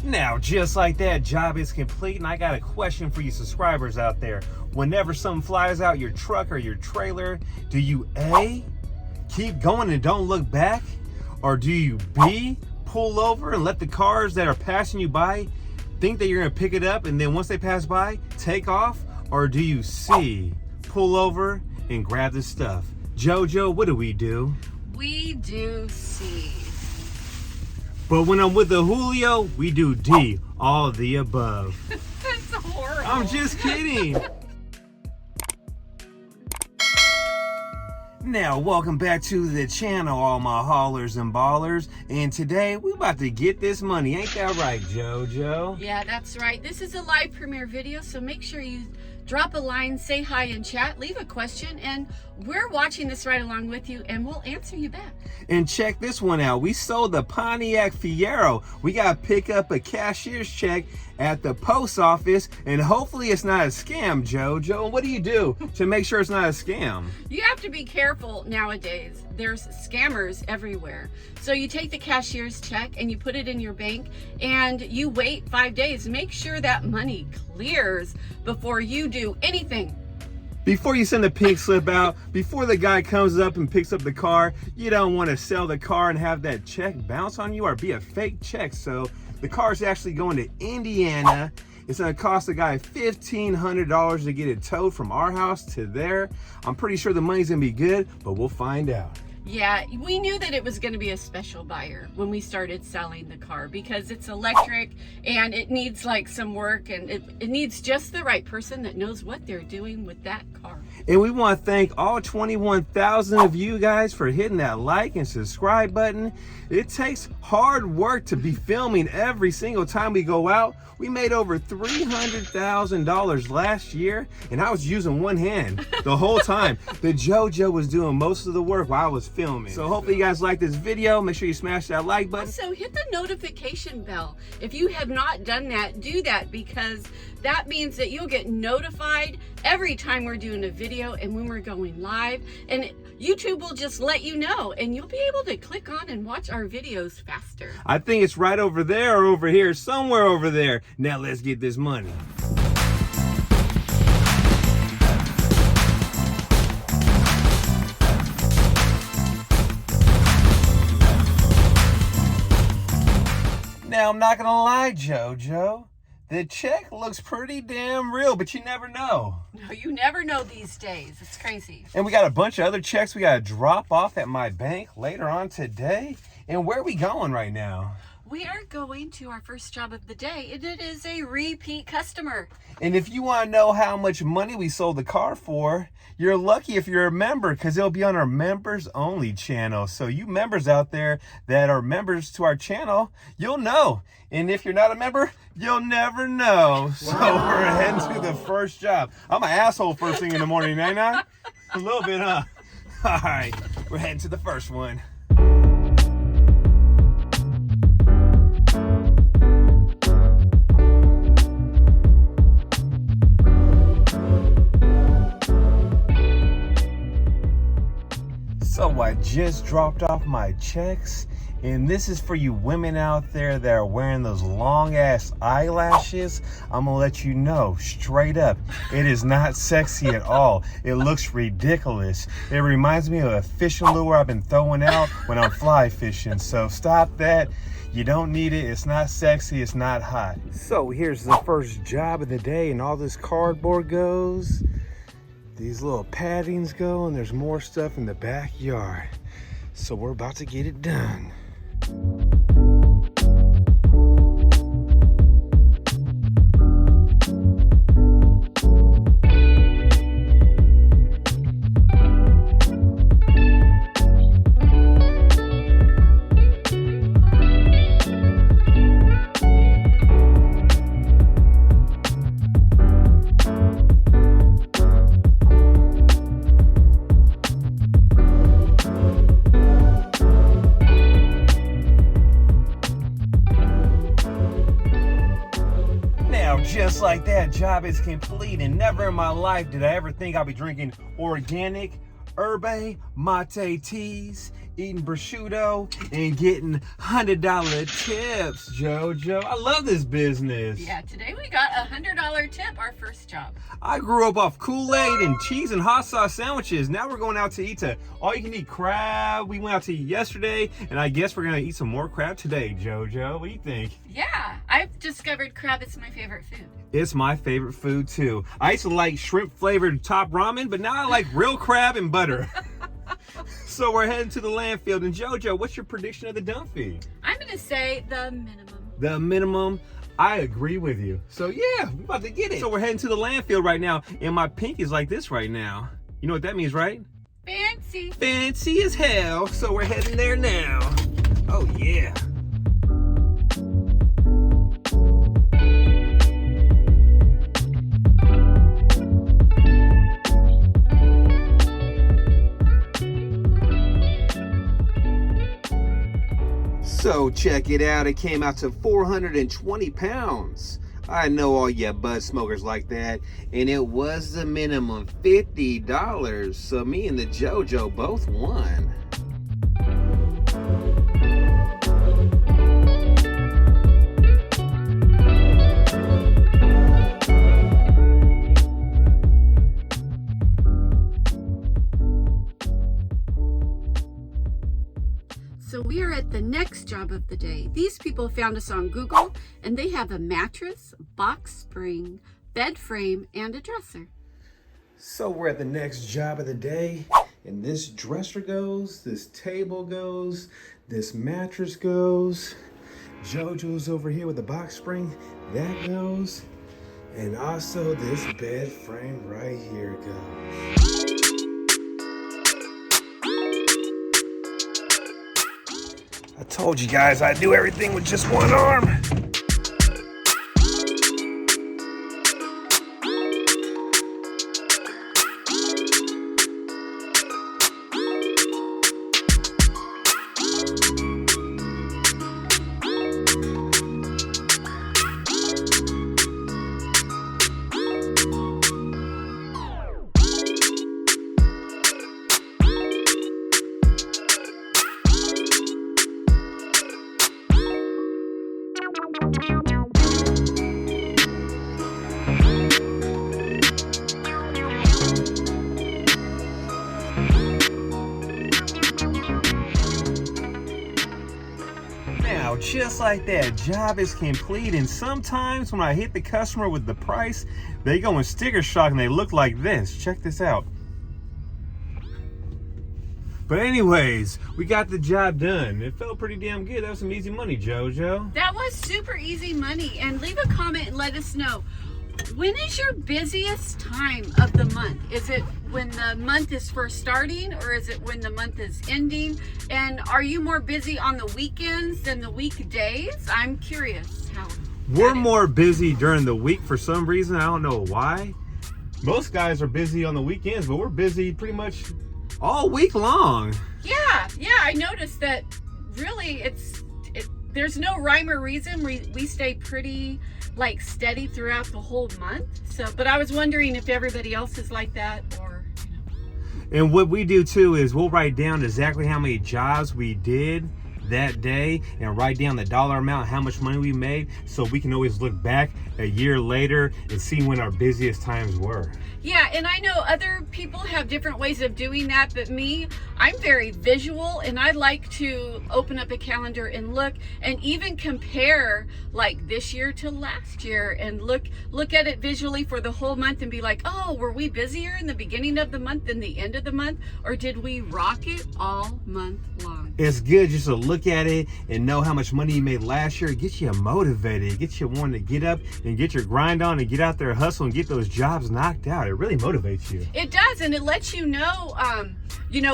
Now, just like that, job is complete, and I got a question for you subscribers out there. Whenever something flies out your truck or your trailer, do you A, keep going and don't look back? Or do you B, pull over and let the cars that are passing you by think that you're gonna pick it up, and then once they pass by, take off? Or do you C, pull over and grab the stuff? JoJo, what do? We do C. But when I'm with the Julio, we do D, all of the above. That's horrible. I'm just kidding. Now, welcome back to the channel, all my haulers and ballers. And today, we about to get this money. Ain't that right, JoJo? Yeah, that's right. This is a live premiere video, so make sure you drop a line, say hi in chat, leave a question, and we're watching this right along with you, and we'll answer you back. And check this one out. We sold the Pontiac Fiero. We got to pick up a cashier's check at the post office, and hopefully it's not a scam, JoJo. And what do you do to make sure it's not a scam? You have to be careful nowadays. There's scammers everywhere. So you take the cashier's check and you put it in your bank and you wait 5 days. Make sure that money clears before you do anything. Before you send the pink slip out, before the guy comes up and picks up the car, you don't want to sell the car and have that check bounce on you or be a fake check. So the car is actually going to Indiana. It's going to cost the guy $1,500 to get it towed from our house to there. I'm pretty sure the money's going to be good, but we'll find out. Yeah, we knew that it was going to be a special buyer when we started selling the car because it's electric and it needs like some work, and it needs just the right person that knows what they're doing with that car. And we want to thank all 21,000 of you guys for hitting that like and subscribe button. It takes hard work to be filming every single time we go out. We made over $300,000 last year, and I was using one hand the whole time. The JoJo was doing most of the work while I was filming. So hopefully you guys like this video. Make sure you smash that like button. Also, hit the notification bell. If you have not done that, do that, because that means that you'll get notified every time we're doing a video and when we're going live, and YouTube will just let you know, and you'll be able to click on and watch our videos faster. I think it's right over there or over here, somewhere over there. Now let's get this money. Now, I'm not gonna lie, JoJo. The check looks pretty damn real, but you never know. No, you never know these days. It's crazy. And we got a bunch of other checks we gotta drop off at my bank later on today. And where are we going right now? We are going to our first job of the day, and it is a repeat customer. And if you want to know how much money we sold the car for, you're lucky if you're a member, because it'll be on our members only channel. So you members out there that are members to our channel, you'll know. And if you're not a member, you'll never know. So we're heading to the first job. I'm an asshole first thing in the morning, ain't I? A little bit, huh? All right, we're heading to the first one. So I just dropped off my checks, and this is for you women out there that are wearing those long ass eyelashes. I'm gonna let you know straight up, it is not sexy at all. It looks ridiculous. It reminds me of a fishing lure I've been throwing out when I'm fly fishing. So stop that. You don't need it. It's not sexy. It's not hot. So here's the first job of the day, and all this cardboard goes. These little paddings go, and there's more stuff in the backyard. So we're about to get it done. Just like that, job is complete, and never in my life did I ever think I'd be drinking organic herbe mate teas. eating prosciutto and getting $100 tips, JoJo. I love this business. Yeah, today we got a $100 tip, our first job. I grew up off Kool-Aid and cheese and hot sauce sandwiches. Now we're going out to eat all-you-can-eat crab. We went out to eat yesterday, and I guess we're going to eat some more crab today, JoJo. What do you think? Yeah, I've discovered crab is my favorite food. It's my favorite food, too. I used to like shrimp-flavored top ramen, but now I like real crab and butter. So we're heading to the landfill. And JoJo, what's your prediction of the dump fee? I'm going to say the minimum. The minimum. I agree with you. So yeah, we're about to get it. So we're heading to the landfill right now, and my pink is like this right now. You know what that means, right? Fancy. Fancy as hell. So we're heading there now. Oh yeah. So check it out, it came out to 420 pounds. I know all you bud smokers like that, and it was the minimum $50. So me and the JoJo both won. So we are at the next job of the day. These people found us on Google, and they have a mattress, box spring, bed frame, and a dresser. So we're at the next job of the day, and this dresser goes, this table goes, this mattress goes, JoJo's over here with the box spring, that goes, and also this bed frame right here goes. I told you guys I'd do everything with just one arm. Just like that, job is complete, and sometimes when I hit the customer with the price, they go in sticker shock and they look like this. Check this out. But anyways, we got the job done. It felt pretty damn good. That was some easy money, JoJo. That was super easy money. And leave a comment and let us know, when is your busiest time of the month? Is it when the month is first starting, or is it when the month is ending? And are you more busy on the weekends than the weekdays? I'm curious how. We're more busy during the week for some reason. I don't know why. Most guys are busy on the weekends, but we're busy pretty much all week long. Yeah, I noticed that really there's no rhyme or reason. We stay pretty like steady throughout the whole month. So, but I was wondering if everybody else is like that, or And what we do too is we'll write down exactly how many jobs we did that day and write down the dollar amount, how much money we made, so we can always look back a year later and see when our busiest times were. Yeah, and I know other people have different ways of doing that, but me, I'm very visual, and I like to open up a calendar and look and even compare like this year to last year and look at it visually for the whole month and be like, oh, were we busier in the beginning of the month than the end of the month, or did we rock it all month long? It's good just to look at it and know how much money you made last year. It gets you motivated. It gets you wanting to get up and get your grind on and get out there, hustle, and get those jobs knocked out. It really motivates you. It does, and it lets you know,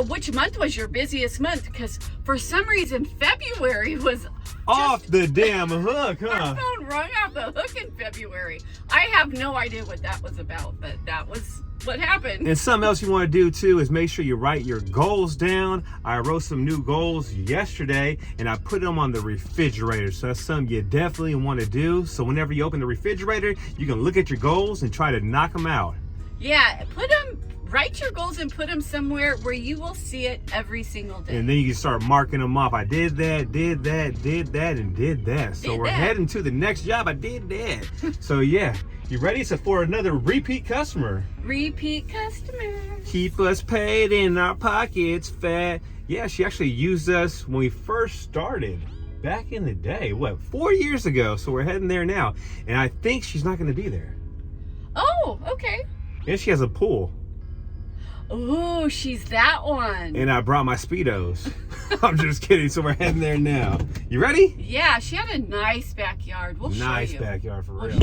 which month was your busiest month, because for some reason February was off the damn hook, huh? Our phone rung off the hook in February. I have no idea what that was about, but that was what happened. And something else you want to do too is make sure you write your goals down. I wrote some new goals yesterday and I put them on the refrigerator. So that's something you definitely want to do. So whenever you open the refrigerator, you can look at your goals and try to knock them out. Yeah, put them write your goals and put them somewhere where you will see it every single day. And then you can start marking them off. I did that, did that, did that, and did that. So we're heading to the next job. I did that. So yeah, you ready? So for another repeat customer. Repeat customer. Keep us paid in our pockets fat. Yeah, she actually used us when we first started back in the day. What, 4 years ago? So we're heading there now. And I think she's not going to be there. Oh, okay. And she has a pool. Oh, she's that one. And I brought my Speedos. I'm just kidding. So we're heading there now. You ready? Yeah, she had a nice backyard. We'll show you. Nice backyard for real.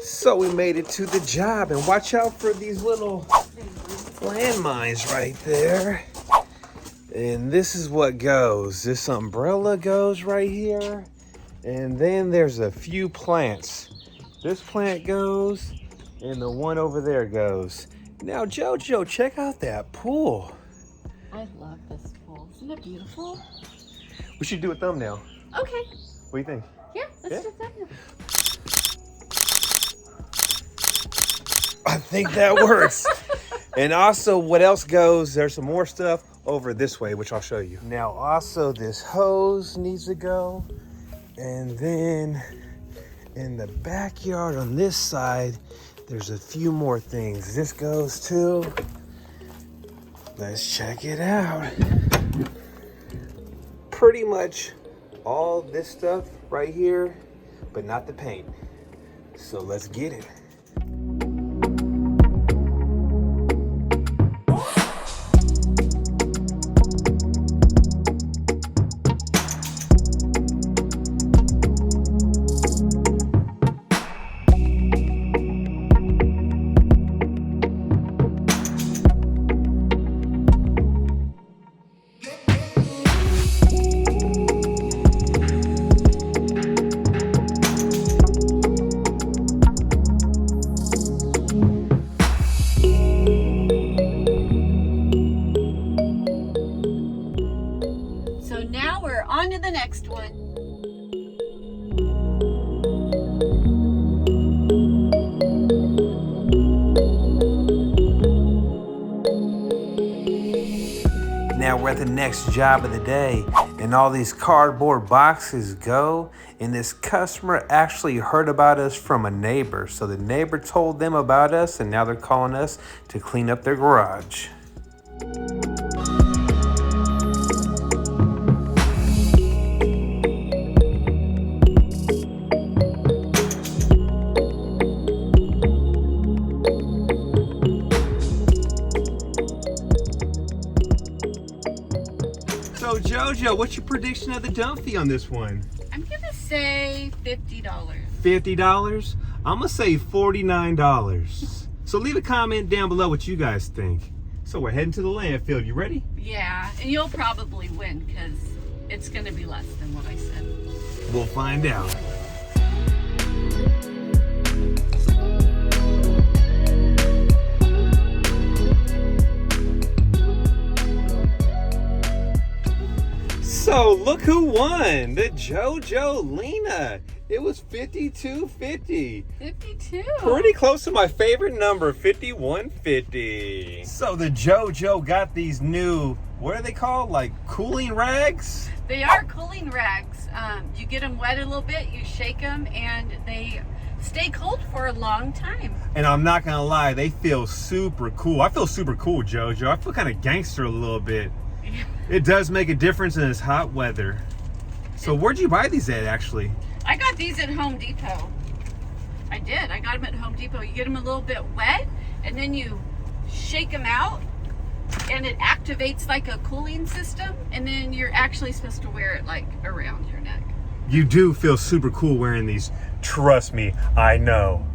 So we made it to the job, and watch out for these little landmines right there. And this is what goes. This umbrella goes right here. And then there's a few plants. This plant goes, and the one over there goes. Now, JoJo, check out that pool. I love this pool. Isn't it beautiful? We should do a thumbnail. Okay. What do you think? Yeah, let's do that. I think that works. And also, what else goes? There's some more stuff over this way, which I'll show you. Now, also, this hose needs to go. And then in the backyard on this side, there's a few more things. This goes too. Let's check it out. Pretty much all this stuff right here, but not the paint. So let's get it. On to the next one. Now we're at the next job of the day, and all these cardboard boxes go, and this customer actually heard about us from a neighbor. So the neighbor told them about us, and now they're calling us to clean up their garage. So JoJo, what's your prediction of the dump fee on this one? I'm gonna say $50. $50? I'm gonna say $49. So leave a comment down below what you guys think. So we're heading to the landfill. You ready? Yeah, and you'll probably win because it's gonna be less than what I said. We'll find out. So look who won, the JoJo Lena. It was $52.50. 52. Pretty close to my favorite number, $51.50. So the JoJo got these new, what are they called? Like cooling rags? They are cooling rags. You get them wet a little bit, you shake them, and they stay cold for a long time. And I'm not gonna lie, they feel super cool. I feel super cool, JoJo. I feel kind of gangster a little bit. It does make a difference in this hot weather. So where'd you buy these at, actually? I got these at Home Depot. I did. I got them at Home Depot. You get them a little bit wet, and then you shake them out, and it activates like a cooling system, and then you're actually supposed to wear it like around your neck. You do feel super cool wearing these. Trust me, I know.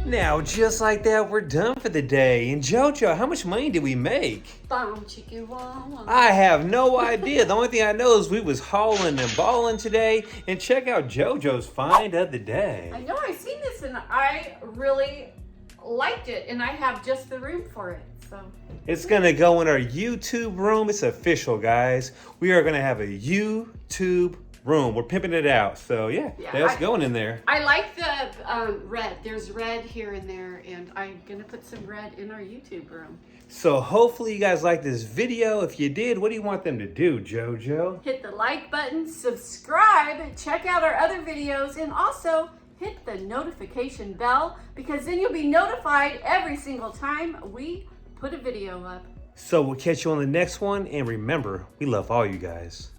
Now Now, just like that, we're done for the day. And JoJo, how much money did we make? Bomb chicken wow. I have no idea. The only thing I know is we was hauling and balling today. And check out JoJo's find of the day. I know, I've seen this and I really liked it, and I have just the room for it. So It's gonna go in our YouTube room. It's official, guys. We are gonna have a YouTube room. We're pimping it out. So yeah, that's going in there. I like the red. There's red here and there, and I'm gonna put some red in our YouTube room. So hopefully you guys like this video. If you did, what do you want them to do, JoJo? Hit the like button, subscribe, check out our other videos, and also hit the notification bell, because then you'll be notified every single time we put a video up. So we'll catch you on the next one. And remember, we love all you guys.